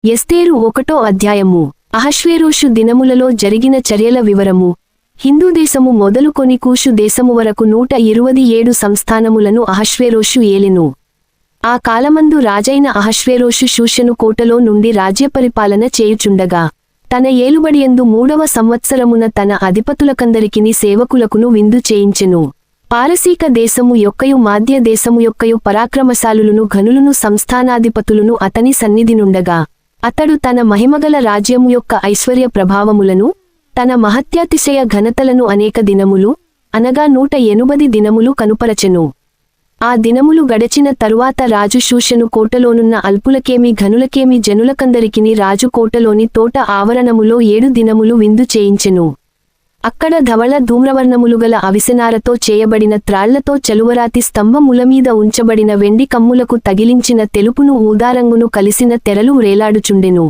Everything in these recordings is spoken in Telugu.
ఎస్తేరు 1వ అధ్యాయము. అహష్వేరోషు దినములలో జరిగిన చర్యల వివరము. హిందూ దేశము మొదలుకొని కూషు దేశము వరకు 127 సంస్థానములను అహష్వేరోషు ఏలెను. ఆ కాలమందు రాజైన అహష్వేరోషు షూషను కోటలో నుండి రాజ్యపరిపాలన చేయుచుండగా తన ఏలుబడియందు 3వ సంవత్సరమున తన అధిపతులకందరికిని సేవకులకును విందు చేయించెను. పారసీక దేశము యొక్కయు మాధ్య దేశము యొక్కయు పరాక్రమశాలులను ఘనులను సంస్థానాధిపతులను అతని సన్నిధినుండగా అతడు తన మహిమగల రాజ్యము యొక్క ఐశ్వర్య ప్రభావములను తన మహత్యాతిశయ ఘనతలను అనేక దినములు అనగా 180 దినములు కనుపరచెను. ఆ దినములు గడచిన తరువాత రాజు షూషను కోటలోనున్న అల్పులకేమి ఘనులకేమి జనులకందరికిని రాజు కోటలోని తోట ఆవరణములో 7 దినములు విందు చేయించెను. అక్కడ ధవళ ధూమ్రవర్ణములుగల అవిసెనారతో చేయబడిన త్రాళ్లతో చలువరాతి స్తంభములమీద ఉంచబడిన వెండి కమ్ములకు తగిలించిన తెలుపును ఊదారంగును కలిసిన తెరలు వ్రేలాడుచుండెను.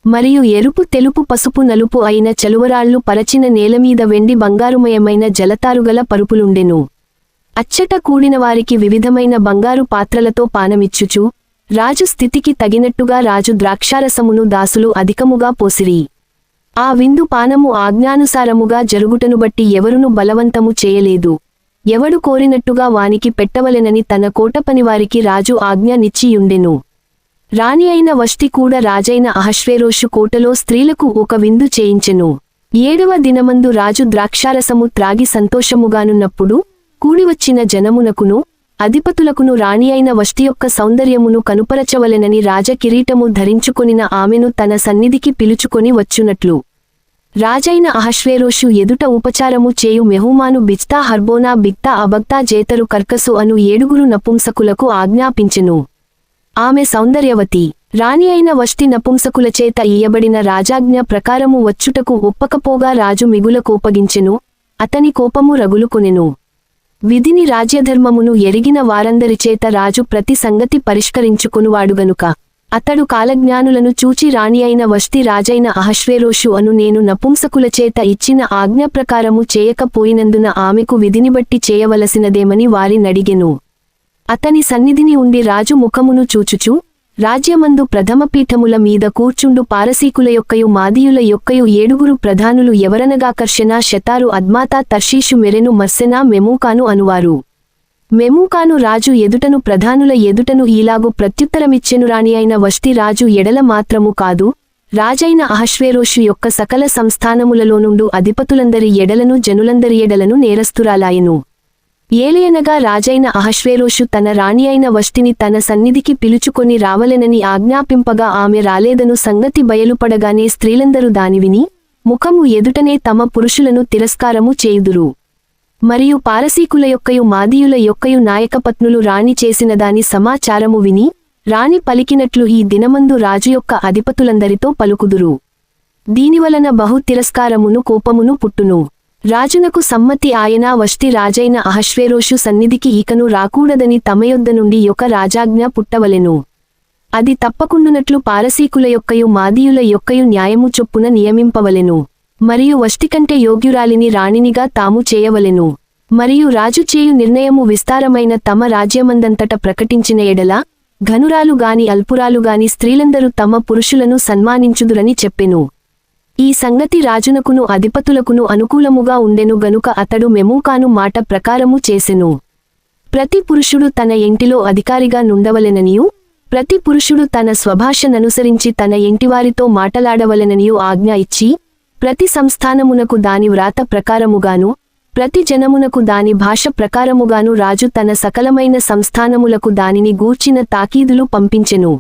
మరియు ఎరుపు తెలుపు పసుపు నలుపు అయిన చలువరాళ్లు పరచిన నేలమీద వెండి బంగారుమయమైన జలతారుగల పరుపులుండెను. అచ్చట కూడినవారికి వివిధమైన బంగారు పాత్రలతో పానమిచ్చుచు రాజు స్థితికి తగినట్టుగా రాజు ద్రాక్షారసమును దాసులు అధికముగా పోసిరి. ఆ విందు పానము ఆజ్ఞానుసారముగా జరుగుటను బట్టి ఎవరును బలవంతము చేయలేదు. ఎవడు కోరినట్టుగా వానికి పెట్టవలెనని తన కోటపనివారికి రాజు ఆజ్ఞ నిచ్చియుండెను. రాణి అయిన వష్టి కూడా రాజైన అహష్వేరోషు కోటలో స్త్రీలకు ఒక విందు చేయించెను. 7వ దినమందు రాజు ద్రాక్షారసము త్రాగి సంతోషముగానున్నప్పుడు కూడివచ్చిన జనమునకును అధిపతులకును రాణి అయిన వష్టి యొక్క సౌందర్యమును కనుపరచవలెనని రాజకిరీటము ధరించుకొనిన ఆమెను తన సన్నిధికి పిలుచుకొని వచ్చునట్లు రాజైన అహష్వేరోషు ఎదుట ఉపచారము చేయు మెహూమాను బిజ్తా హర్బోనా బిగ్తా అబగ్తా జేతరు కర్కసు అను 7 నపుంసకులకు ఆజ్ఞాపించెను. ఆమె సౌందర్యవతి. రాణి అయిన వష్టి నపుంసకులచేత ఇయ్యబడిన రాజాజ్ఞ ప్రకారము వచ్చుటకు ఒప్పకపోగా రాజు మిగుల కోపగించెను. అతని కోపము రగులుకొనెను. విధిని రాజ్యధర్మమును ఎరిగిన వారందరిచేత రాజు ప్రతి సంగతి పరిష్కరించుకొనువాడుగనుక అతడు కాలజ్ఞానులను చూచి రాణి అయిన వష్టి రాజైన అహష్వేరోషు అను నేను నపుంసకులచేత ఇచ్చిన ఆజ్ఞ ప్రకారము చేయకపోయినందున ఆమెకు విధిని బట్టి చేయవలసినదేమని వారినడిగెను. అతని సన్నిధిని ఉండి రాజు ముఖమును చూచుచు రాజ్యమందు ప్రథమపీఠముల మీద కూర్చుండు పారసీకుల యొక్కయు మాదీయుల యొక్కయు 7 ప్రధానులు ఎవరనగాకర్షణ శతారు అద్మాతా తర్షీషు మెరెను మర్సెనా మెమూకాను అనువారు. మెమూకాను రాజు ఎదుటను ప్రధానుల ఎదుటను ఈలాగు ప్రత్యుత్తరమిచ్చెను. రాణి అయిన వష్టి రాజు ఎడల మాత్రము కాదు రాజైన అహష్వేరోషు యొక్క సకల సంస్థానములలోనుండు అధిపతులందరి ఎడలను జనులందరి ఎడలను నేరస్తురాలాయెను. ఏలయనగా రాజైన అహష్వేరోషు తన రాణి అయిన వష్టిని తన సన్నిధికి పిలుచుకొని రావలెనని ఆజ్ఞాపింపగా ఆమె రాలేదను సంగతి బయలుపడగానే స్త్రీలందరూ దానివిని ముఖము ఎదుటనే తమ పురుషులను తిరస్కారము చేయుదురు. మరియు పారసీకుల యొక్కయు మాదీయుల యొక్కయు నాయకపత్నులు రాణి చేసినదాని సమాచారము విని రాణి పలికినట్లు ఈ దినమందు రాజు యొక్క అధిపతులందరితో పలుకుదురు. దీనివలన బహు తిరస్కారమును కోపమును పుట్టును. రాజునకు సమ్మతి ఆయన వష్టి రాజైన అహష్వేరోషు సన్నిధికి ఈకను రాకూడదని తమయొద్ద నుండి ఒక రాజాజ్ఞ పుట్టవలెను. అది తప్పకుండునట్లు పారసీకుల యొక్కయు మాదీయుల యొక్కయు న్యాయము చొప్పున నియమింపవలెను. మరియు వష్టికంటే యోగ్యురాలిని రాణినిగా తాము చేయవలెను. మరియు రాజు చేయు నిర్ణయము విస్తారమైన తమ రాజ్యమందంతట ప్రకటించిన ఎడల ఘనురాలు గాని అల్పురాలు గాని స్త్రీలందరూ తమ పురుషులను సన్మానించుదురని చెప్పెను. ఈ సంగతి రాజునకును అధిపతులకును అనుకూలముగా ఉండెను గనుక అతడు మెమూకాను మాట ప్రకారము చేసెను. ప్రతి పురుషుడు తన ఇంటిలో అధికారిగా నుండవలెననియు ప్రతి పురుషుడు తన స్వభాషననుసరించి తన ఇంటివారితో మాటలాడవలెననియు ఆజ్ఞ ఇచ్చి ప్రతి సంస్థానమునకు దాని వ్రాత ప్రకారముగాను ప్రతి జనమునకు దాని భాష ప్రకారముగాను రాజు తన సకలమైన సంస్థానములకు దానిని గూర్చిన తాకీదులు పంపించెను.